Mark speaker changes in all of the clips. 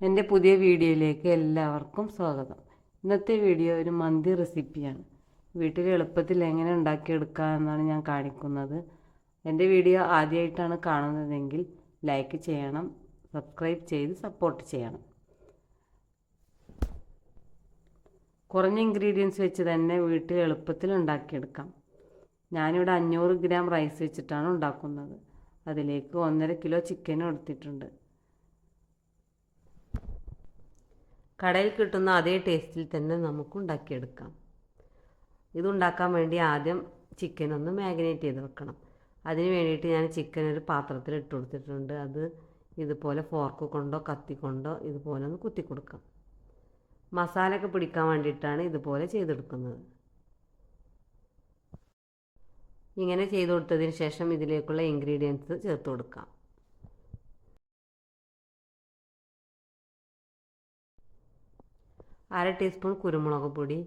Speaker 1: എൻ്റെ പുതിയ വീഡിയോയിലേക്ക് എല്ലാവർക്കും സ്വാഗതം. ഇന്നത്തെ വീഡിയോ ഒരു മന്തി റെസിപ്പിയാണ്. വീട്ടിൽ എളുപ്പത്തിൽ എങ്ങനെ ഉണ്ടാക്കിയെടുക്കുക എന്നാണ് ഞാൻ കാണിക്കുന്നത്. എൻ്റെ വീഡിയോ ആദ്യമായിട്ടാണ് കാണുന്നതെങ്കിൽ ലൈക്ക് ചെയ്യണം, സബ്സ്ക്രൈബ് ചെയ്ത് സപ്പോർട്ട് ചെയ്യണം. കുറഞ്ഞ ഇൻഗ്രീഡിയൻസ് വെച്ച് തന്നെ വീട്ടിൽ എളുപ്പത്തിൽ ഉണ്ടാക്കിയെടുക്കാം. ഞാനിവിടെ 500 ഗ്രാം റൈസ് വെച്ചിട്ടാണ് ഉണ്ടാക്കുന്നത്. അതിലേക്ക് 1.5 കിലോ ചിക്കനും എടുത്തിട്ടുണ്ട്. കടയിൽ കിട്ടുന്ന അതേ ടേസ്റ്റിൽ തന്നെ നമുക്ക് ഉണ്ടാക്കിയെടുക്കാം. ഇതുണ്ടാക്കാൻ വേണ്ടി ആദ്യം ചിക്കൻ ഒന്ന് മാഗ്നേറ്റ് ചെയ്ത് വെക്കണം. അതിന് വേണ്ടിയിട്ട് ഞാൻ ചിക്കൻ ഒരു പാത്രത്തിൽ ഇട്ട് കൊടുത്തിട്ടുണ്ട്. അത് ഇതുപോലെ ഫോർക്ക് കൊണ്ടോ കത്തി കൊണ്ടോ ഇതുപോലെ ഒന്ന് കുത്തി കൊടുക്കാം. മസാലയൊക്കെ പിടിക്കാൻ വേണ്ടിയിട്ടാണ് ഇതുപോലെ ചെയ്തെടുക്കുന്നത്. ഇങ്ങനെ ചെയ്ത് കൊടുത്തതിന് ശേഷം ഇതിലേക്കുള്ള ഇൻഗ്രീഡിയൻസ് ചേർത്ത് കൊടുക്കാം. 1/2 ടീസ്പൂൺ കുരുമുളക് പൊടി,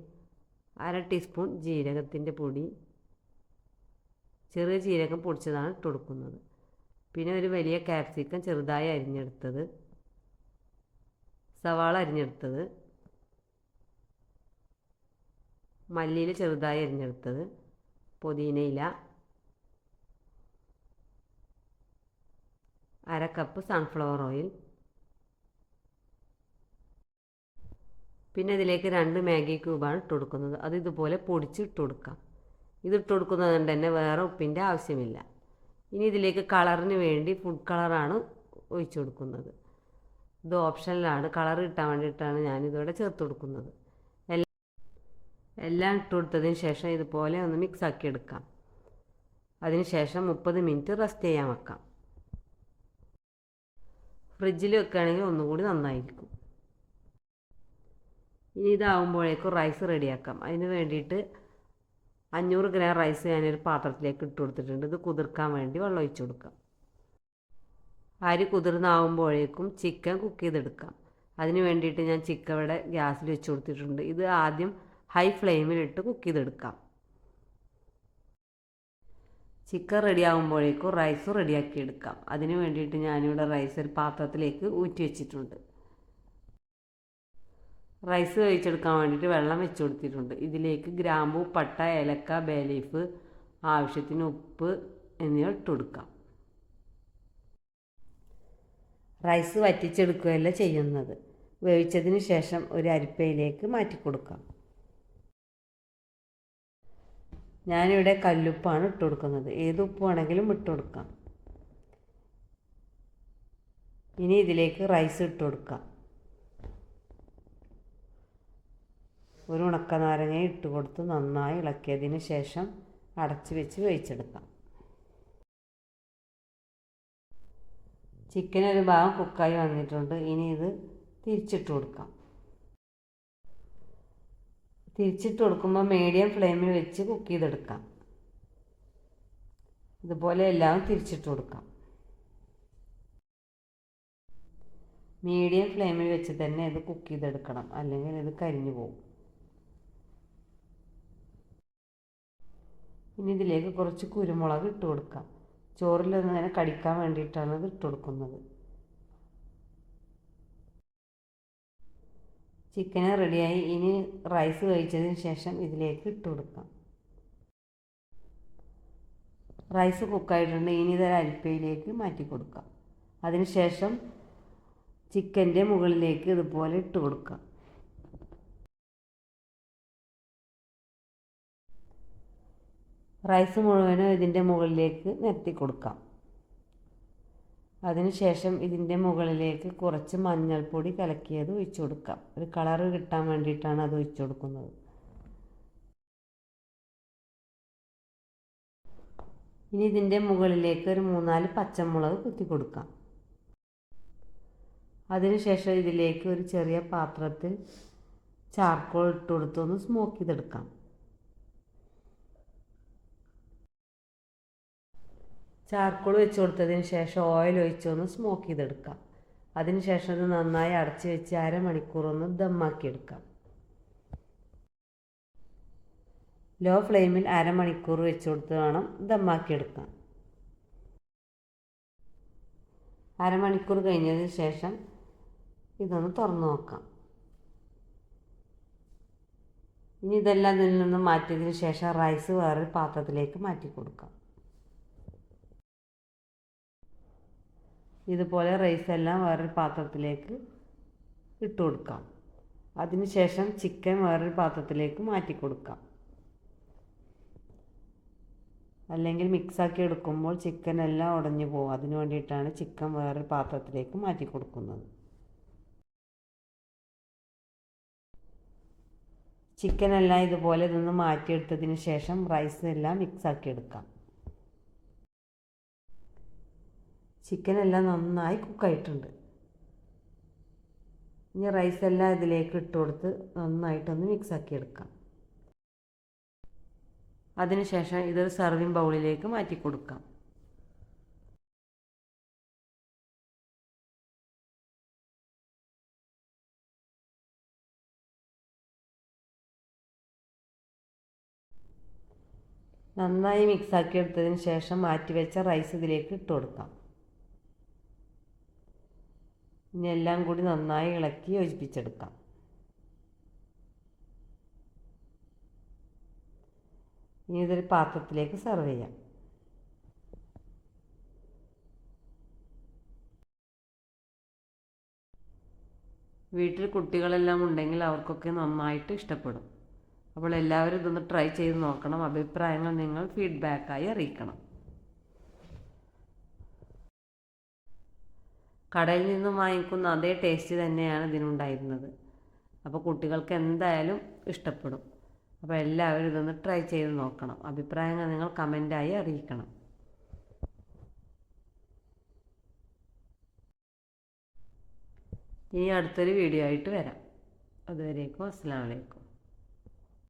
Speaker 1: 1/2 ടീസ്പൂൺ ജീരകത്തിൻ്റെ പൊടി, ചെറിയ ജീരകം പൊടിച്ചതാണ് ഇട്ട് കൊടുക്കുന്നത്. പിന്നെ ഒരു വലിയ ക്യാപ്സിക്കം ചെറുതായി അരിഞ്ഞെടുത്തത്, സവാള അരിഞ്ഞെടുത്തത്, മല്ലിയില ചെറുതായി അരിഞ്ഞെടുത്തത്, പുതിനയില, 1/2 കപ്പ് സൺഫ്ലവർ ഓയിൽ, പിന്നെ ഇതിലേക്ക് 2 മാഗി ക്യൂബാണ് ഇട്ട് കൊടുക്കുന്നത്. അത് ഇതുപോലെ പൊടിച്ച് ഇട്ട് കൊടുക്കാം. ഇതിട്ട് കൊടുക്കുന്നത് കൊണ്ട് തന്നെ വേറെ ഉപ്പിൻ്റെ ആവശ്യമില്ല. ഇനി ഇതിലേക്ക് കളറിന് വേണ്ടി ഫുഡ് കളറാണ് ഒഴിച്ചു കൊടുക്കുന്നത്. ഇത് ഓപ്ഷനിലാണ്, കളർ കിട്ടാൻ വേണ്ടിയിട്ടാണ് ഞാനിതിവിടെ ചേർത്ത് കൊടുക്കുന്നത്. എല്ലാം ഇട്ട് കൊടുത്തതിന് ശേഷം ഇതുപോലെ ഒന്ന് മിക്സ് ആക്കി എടുക്കാം. അതിന് ശേഷം 30 മിനിറ്റ് റെസ്റ്റ് ചെയ്യാൻ വെക്കാം. ഫ്രിഡ്ജിൽ വെക്കുകയാണെങ്കിൽ ഒന്നുകൂടി നന്നായിരിക്കും. ഇനി ഇതാവുമ്പോഴേക്കും റൈസ് റെഡിയാക്കാം. അതിന് വേണ്ടിയിട്ട് 500 ഗ്രാം റൈസ് ഞാനൊരു പാത്രത്തിലേക്ക് ഇട്ട് കൊടുത്തിട്ടുണ്ട്. ഇത് കുതിർക്കാൻ വേണ്ടി വെള്ളം ഒഴിച്ച് കൊടുക്കാം. അരി കുതിർന്നാവുമ്പോഴേക്കും ചിക്കൻ കുക്ക് ചെയ്തെടുക്കാം. അതിന് വേണ്ടിയിട്ട് ഞാൻ ചിക്കൻ ഇവിടെ ഗ്യാസിൽ വെച്ച് കൊടുത്തിട്ടുണ്ട്. ഇത് ആദ്യം ഹൈ ഫ്ലെയിമിലിട്ട് കുക്ക് ചെയ്തെടുക്കാം. ചിക്കൻ റെഡി ആകുമ്പോഴേക്കും റൈസ് റെഡിയാക്കി എടുക്കാം. അതിന് വേണ്ടിയിട്ട് ഞാനിവിടെ റൈസ് ഒരു പാത്രത്തിലേക്ക് ഊറ്റി വെച്ചിട്ടുണ്ട്. റൈസ് വേവിച്ചെടുക്കാൻ വേണ്ടിയിട്ട് വെള്ളം വെച്ച് കൊടുത്തിട്ടുണ്ട്. ഇതിലേക്ക് ഗ്രാമ്പൂ, പട്ട, ഏലക്ക, ബേ ലീഫ്, ആവശ്യത്തിന് ഉപ്പ് എന്നിവ ഇട്ട് കൊടുക്കാം. റൈസ് വറ്റിച്ചെടുക്കുകയല്ല ചെയ്യുന്നത്. വേവിച്ചതിന് ശേഷം ഒരു അരിപ്പയിലേക്ക് മാറ്റി കൊടുക്കാം. ഞാനിവിടെ കല്ലുപ്പാണ് ഇട്ട് കൊടുക്കുന്നത്. ഏത് ഉപ്പ് വേണമെങ്കിലും ഇട്ട് കൊടുക്കാം. ഇനി ഇതിലേക്ക് റൈസ് ഇട്ട് കൊടുക്കാം. ഒരു ഉണക്കനാരങ്ങ ഇട്ട് കൊടുത്ത് നന്നായി ഇളക്കിയതിന് ശേഷം അടച്ച് വെച്ച് വേവിച്ചെടുക്കാം. ചിക്കൻ ഒരു ഭാഗം കുക്കായി വന്നിട്ടുണ്ട്. ഇനി ഇത് തിരിച്ചിട്ട് കൊടുക്കാം. തിരിച്ചിട്ട് കൊടുക്കുമ്പോൾ മീഡിയം ഫ്ലെയിമിൽ വെച്ച് കുക്ക് ചെയ്തെടുക്കാം. ഇതുപോലെ എല്ലാം തിരിച്ചിട്ട് കൊടുക്കാം. മീഡിയം ഫ്ലെയിമിൽ വെച്ച് തന്നെ ഇത് കുക്ക് ചെയ്തെടുക്കണം, അല്ലെങ്കിൽ ഇത് കരിഞ്ഞു പോകും. ഇനി ഇതിലേക്ക് കുറച്ച് കുരുമുളക് ഇട്ട് കൊടുക്കാം. ചോറിലൊന്നും അങ്ങനെ കടിക്കാൻ വേണ്ടിയിട്ടാണ് ഇത് ഇട്ട് കൊടുക്കുന്നത്. ചിക്കൻ റെഡിയായി. ഇനി റൈസ് വേവിച്ചതിന് ശേഷം ഇതിലേക്ക് ഇട്ട് കൊടുക്കാം. റൈസ് കുക്കായിട്ടുണ്ട്. ഇനി ഇതൊരു അരിപ്പയിലേക്ക് മാറ്റി കൊടുക്കാം. അതിന് ശേഷം ചിക്കൻ്റെ മുകളിലേക്ക് ഇതുപോലെ ഇട്ട് കൊടുക്കാം. റൈസ് മുഴുവനും ഇതിൻ്റെ മുകളിലേക്ക് നിരത്തി കൊടുക്കാം. അതിനുശേഷം ഇതിൻ്റെ മുകളിലേക്ക് കുറച്ച് മഞ്ഞൾപ്പൊടി കലക്കിയത് ഒഴിച്ചു കൊടുക്കാം. ഒരു കളറ് കിട്ടാൻ വേണ്ടിയിട്ടാണ് അത് ഒഴിച്ചു കൊടുക്കുന്നത്. ഇനി ഇതിൻ്റെ മുകളിലേക്ക് ഒരു 3-4 പച്ചമുളക് കുത്തി കൊടുക്കാം. അതിനുശേഷം ഇതിലേക്ക് ഒരു ചെറിയ പാത്രത്തിൽ ചാർക്കോൾ ഇട്ട് കൊടുത്തൊന്ന് സ്മോക്ക് ചെയ്തെടുക്കാം. ചാർക്കോൾ വെച്ച് കൊടുത്തതിന് ശേഷം ഓയിൽ ഒഴിച്ചൊന്ന് സ്മോക്ക് ചെയ്തെടുക്കാം. അതിന് ശേഷം ഇത് നന്നായി അടച്ച് വെച്ച് 1/2 മണിക്കൂറൊന്ന് ദമ്മാക്കിയെടുക്കാം. ലോ ഫ്ലെയിമിൽ 1/2 മണിക്കൂർ വെച്ച് കൊടുത്ത് വേണം ദമ്മാക്കിയെടുക്കാം. 1/2 മണിക്കൂർ കഴിഞ്ഞതിന് ശേഷം ഇതൊന്ന് തുറന്ന് നോക്കാം. ഇനി ഇതെല്ലാം ഇതിൽ നിന്ന് മാറ്റിയതിന് ശേഷം റൈസ് വേറൊരു പാത്രത്തിലേക്ക് മാറ്റി കൊടുക്കാം. ഇതുപോലെ റൈസ് എല്ലാം വേറൊരു പാത്രത്തിലേക്ക് ഇട്ട് കൊടുക്കാം. അതിനുശേഷം ചിക്കൻ വേറൊരു പാത്രത്തിലേക്ക് മാറ്റി കൊടുക്കാം. അല്ലെങ്കിൽ മിക്സാക്കി എടുക്കുമ്പോൾ ചിക്കൻ എല്ലാം ഉടഞ്ഞു പോകും. അതിനു വേണ്ടിയിട്ടാണ് ചിക്കൻ വേറൊരു പാത്രത്തിലേക്ക് മാറ്റി കൊടുക്കുന്നത്. ചിക്കൻ എല്ലാം ഇതുപോലെ ഇതൊന്ന് മാറ്റിയെടുത്തതിന് ശേഷം റൈസ് എല്ലാം മിക്സാക്കി എടുക്കാം. ചിക്കൻ എല്ലാം നന്നായി കുക്കായിട്ടുണ്ട്. ഇനി റൈസ് എല്ലാം ഇതിലേക്ക് ഇട്ട് കൊടുത്ത് നന്നായിട്ടൊന്ന് മിക്സാക്കി എടുക്കാം. അതിനുശേഷം ഇതൊരു സർവിങ് ബൗളിലേക്ക് മാറ്റി കൊടുക്കാം. നന്നായി മിക്സാക്കി എടുത്തതിന് ശേഷം മാറ്റിവെച്ച റൈസ് ഇതിലേക്ക് ഇട്ട് കൊടുക്കാം. ഇനി എല്ലാം കൂടി നന്നായി ഇളക്കി യോജിപ്പിച്ചെടുക്കാം. ഇനി ഇതൊരു പാത്രത്തിലേക്ക് സെർവ് ചെയ്യാം. വീട്ടിൽ കുട്ടികളെല്ലാം ഉണ്ടെങ്കിൽ അവർക്കൊക്കെ നന്നായിട്ട് ഇഷ്ടപ്പെടും. അപ്പോൾ എല്ലാവരും ഇതൊന്ന് ട്രൈ ചെയ്ത് നോക്കണം. അഭിപ്രായങ്ങൾ നിങ്ങൾ ഫീഡ്ബാക്കായി അറിയിക്കണം. കടയിൽ നിന്നും വാങ്ങിക്കുന്ന അതേ ടേസ്റ്റ് തന്നെയാണ് ഇതിനുണ്ടായിരുന്നത്. അപ്പോൾ കുട്ടികൾക്ക് എന്തായാലും ഇഷ്ടപ്പെടും. അപ്പോൾ എല്ലാവരും ഇതൊന്ന് ട്രൈ ചെയ്ത് നോക്കണം. അഭിപ്രായങ്ങൾ നിങ്ങൾ കമൻറ്റായി അറിയിക്കണം. ഇനി അടുത്തൊരു വീഡിയോ ആയിട്ട് വരാം. അതുവരേക്കും അസ്സലാമു അലൈക്കും.